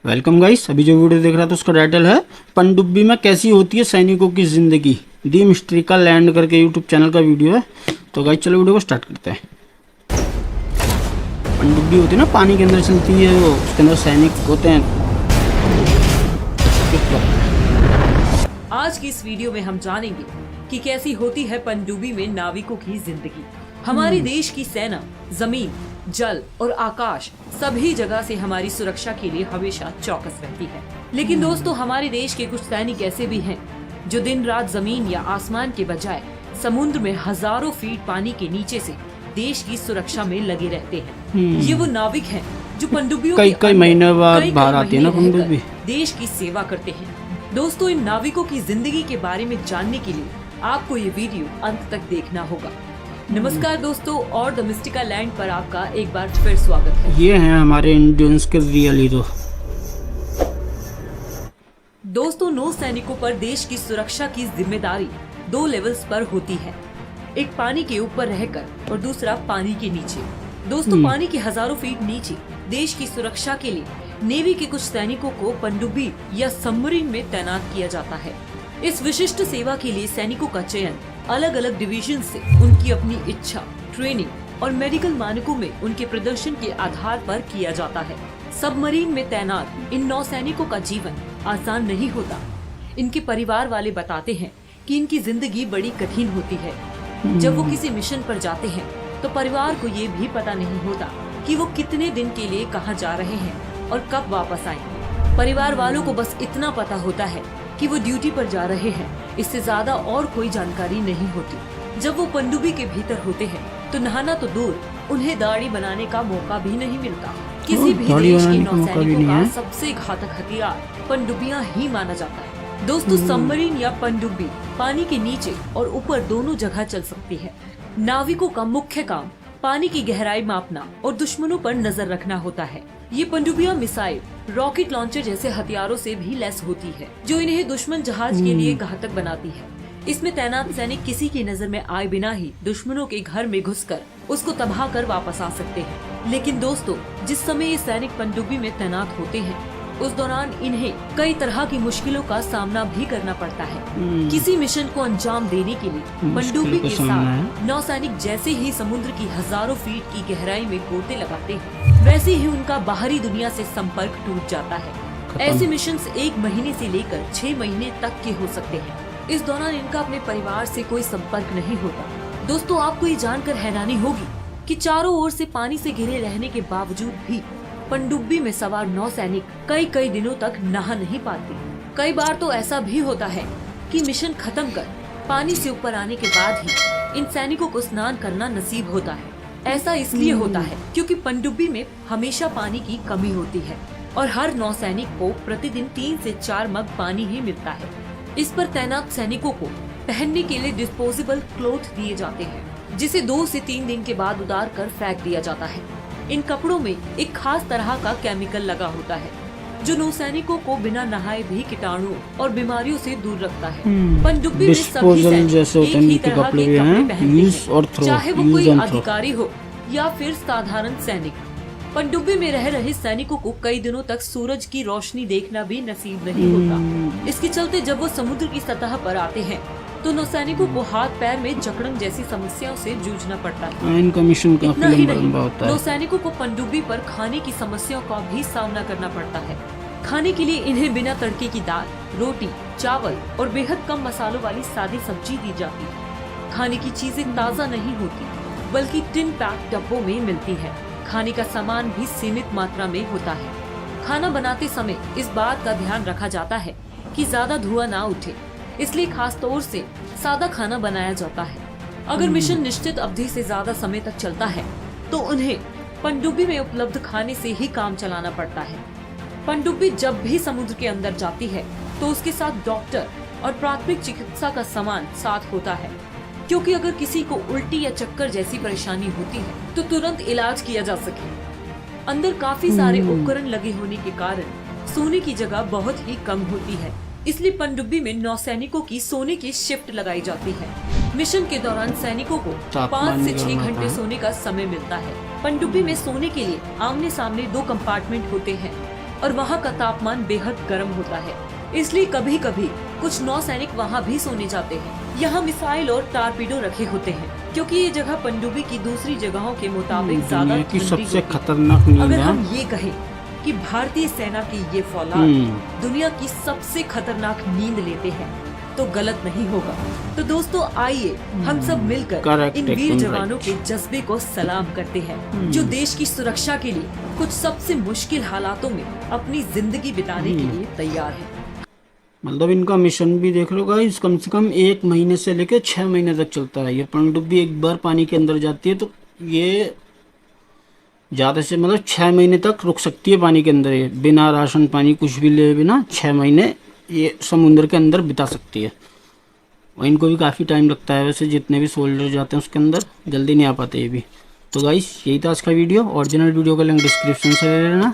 Welcome guys. अभी जो video देख रहा था उसका टाइटल है पनडुब्बी में कैसी होती है सैनिकों की ज़िंदगी। दी मिस्ट्रिकल लैंड करके यूट्यूब चैनल का वीडियो है। तो गाइस चलो वीडियो को स्टार्ट करते हैं। पनडुब्बी होती है ना, पानी के अंदर चलती है, वो उसके अंदर सैनिक होते हैं। आज की इस वीडियो में हम जानेंगे कि कैसी होती है पनडुब्बी में नाविकों की जिंदगी। हमारे देश की सेना जमीन, जल और आकाश सभी जगह से हमारी सुरक्षा के लिए हमेशा चौकस रहती है। लेकिन दोस्तों, हमारे देश के कुछ सैनिक ऐसे भी हैं जो दिन रात जमीन या आसमान के बजाय समुद्र में हजारों फीट पानी के नीचे से देश की सुरक्षा में लगे रहते हैं। ये वो नाविक हैं जो पनडुब्बियों कई महीने बाद बाहर आती है ना पनडुब्बी, देश की सेवा करते हैं। दोस्तों, इन नाविकों की जिंदगी के बारे में जानने के लिए आपको ये वीडियो अंत तक देखना होगा। नमस्कार दोस्तों, और द मिस्टिकल लैंड पर आपका एक बार फिर स्वागत है। ये हैं हमारे इंडियंस के रियल हीरो। दोस्तों, नौ सैनिकों पर देश की सुरक्षा की जिम्मेदारी 2 लेवल्स पर होती है। एक पानी के ऊपर रहकर और दूसरा पानी के नीचे। दोस्तों, पानी के हजारों फीट नीचे देश की सुरक्षा के लिए नेवी के कुछ सैनिकों को पनडुब्बी या सबमरीन में तैनात किया जाता है। इस विशिष्ट सेवा के लिए सैनिकों का चयन अलग अलग डिवीजन से उनकी अपनी इच्छा, ट्रेनिंग और मेडिकल मानकों में उनके प्रदर्शन के आधार पर किया जाता है। सबमरीन में तैनात इन 9 सैनिकों का जीवन आसान नहीं होता। इनके परिवार वाले बताते हैं कि इनकी जिंदगी बड़ी कठिन होती है। जब वो किसी मिशन पर जाते हैं तो परिवार को ये भी पता नहीं होता कि वो कितने दिन के लिए कहाँ जा रहे हैं और कब वापस आएंगे। परिवार वालों को बस इतना पता होता है कि वो ड्यूटी पर जा रहे हैं, इससे ज्यादा और कोई जानकारी नहीं होती। जब वो पनडुब्बी के भीतर होते हैं तो नहाना तो दूर, उन्हें दाढ़ी बनाने का मौका भी नहीं मिलता। किसी भी देश के नौसैनिकों का सबसे घातक हथियार पनडुब्बियां ही माना जाता है। दोस्तों, सबमरीन या पनडुब्बी पानी के नीचे और ऊपर दोनों जगह चल सकती है। नाविकों का मुख्य काम पानी की गहराई मापना और दुश्मनों पर नजर रखना होता है। ये पनडुब्बियां मिसाइल, रॉकेट लॉन्चर जैसे हथियारों से भी लैस होती है, जो इन्हें दुश्मन जहाज के लिए घातक बनाती है। इसमें तैनात सैनिक किसी की नजर में आए बिना ही दुश्मनों के घर में घुसकर उसको तबाह कर वापस आ सकते हैं। लेकिन दोस्तों, जिस समय ये सैनिक पनडुब्बी में तैनात होते हैं उस दौरान इन्हें कई तरह की मुश्किलों का सामना भी करना पड़ता है। किसी मिशन को अंजाम देने के लिए पनडुब्बी के साथ नौसैनिक जैसे ही समुद्र की हजारों फीट की गहराई में गोते लगाते हैं, वैसे ही उनका बाहरी दुनिया से संपर्क टूट जाता है। ऐसे मिशन 1 महीने से लेकर 6 महीने तक के हो सकते हैं। इस दौरान इनका अपने परिवार से कोई संपर्क नहीं होता। दोस्तों, आपको ये जानकर हैरानी होगी कि चारों ओर से पानी से घिरे रहने के बावजूद भी पनडुब्बी में सवार 9 सैनिक कई दिनों तक नहा नहीं पाते। कई बार तो ऐसा भी होता है कि मिशन खत्म कर पानी से ऊपर आने के बाद ही इन सैनिकों को स्नान करना नसीब होता है। ऐसा इसलिए होता है क्योंकि पनडुब्बी में हमेशा पानी की कमी होती है और हर नौसैनिक को प्रतिदिन 3 से 4 मग पानी ही मिलता है। इस पर तैनात सैनिकों को पहनने के लिए डिस्पोजेबल क्लोथ दिए जाते हैं, जिसे 2 से 3 दिन के बाद उतार कर फेंक दिया जाता है। इन कपड़ों में एक खास तरह का केमिकल लगा होता है जो नौसैनिकों को बिना नहाए भी कीटाणुओं और बीमारियों से दूर रखता है। पनडुब्बी में सभी सैनिक एक ही तरह के कपड़े पहनते हैं, चाहे वो कोई अधिकारी हो या फिर साधारण सैनिक। पनडुब्बी में रह रहे सैनिकों को कई दिनों तक सूरज की रोशनी देखना भी नसीब नहीं होता। इसके चलते जब वो समुद्र की सतह पर आते हैं तो नौसैनिकों को हाथ पैर में जकड़न जैसी समस्याओं से जूझना पड़ता है। इनका मिशन काफी लंबा होता है। नौसैनिकों को पनडुब्बी पर खाने की समस्याओं का भी सामना करना पड़ता है। खाने के लिए इन्हें बिना तड़के की दाल, रोटी, चावल और बेहद कम मसालों वाली सादी सब्जी दी जाती है। खाने की चीजें ताज़ा नहीं होती बल्कि टिन पैक डब्बों में मिलती है। खाने का सामान भी सीमित मात्रा में होता है। खाना बनाते समय इस बात का ध्यान रखा जाता है कि ज्यादा धुआं ना उठे, इसलिए खास तौर से सादा खाना बनाया जाता है। अगर मिशन निश्चित अवधि से ज्यादा समय तक चलता है तो उन्हें पनडुब्बी में उपलब्ध खाने से ही काम चलाना पड़ता है। पनडुब्बी जब भी समुद्र के अंदर जाती है तो उसके साथ डॉक्टर और प्राथमिक चिकित्सा का सामान साथ होता है, क्योंकि अगर किसी को उल्टी या चक्कर जैसी परेशानी होती है तो तुरंत इलाज किया जा सके। अंदर काफी सारे उपकरण लगे होने के कारण सोने की जगह बहुत ही कम होती है, इसलिए पनडुब्बी में नौसैनिकों की सोने की शिफ्ट लगाई जाती है। मिशन के दौरान सैनिकों को 5 से 6 घंटे सोने का समय मिलता है। पनडुब्बी में सोने के लिए आमने सामने 2 कंपार्टमेंट होते हैं। और वहाँ का तापमान बेहद गर्म होता है, इसलिए कभी कभी कुछ नौसैनिक वहाँ भी सोने जाते हैं। यहाँ मिसाइल और टारपीडो रखे होते हैं, क्योंकि ये जगह पनडुब्बी की दूसरी जगहों के मुताबिक ज्यादा दुनिया की ठंडी सबसे होती है। खतरनाक नींद अगर है। हम ये कहें कि भारतीय सेना की ये फौलाद दुनिया की सबसे खतरनाक नींद लेते हैं तो गलत नहीं होगा। तो दोस्तों आइए हम सब मिलकर Correct, इन वीर एकदम जवानों के जज्बे को सलाम करते हैं, जो देश की सुरक्षा के लिए कुछ सबसे मुश्किल हालातों में अपनी जिंदगी बिताने के लिए तैयार है। मतलब इनका मिशन भी देख लो गाइस, कम से कम 1 महीने से लेकर 6 महीने तक चलता है। ये पनडुब्बी एक बार पानी के अंदर जाती है तो ये ज़्यादा से मतलब 6 महीने तक रुक सकती है पानी के अंदर। ये बिना राशन पानी कुछ भी ले बिना 6 महीने ये समुद्र के अंदर बिता सकती है। और इनको भी काफ़ी टाइम लगता है, वैसे जितने भी सोल्जर जाते हैं उसके अंदर जल्दी नहीं आ पाते ये भी। तो गाइस यही था आज का वीडियो। ओरिजिनल वीडियो का लिंक डिस्क्रिप्शन से ले लेना।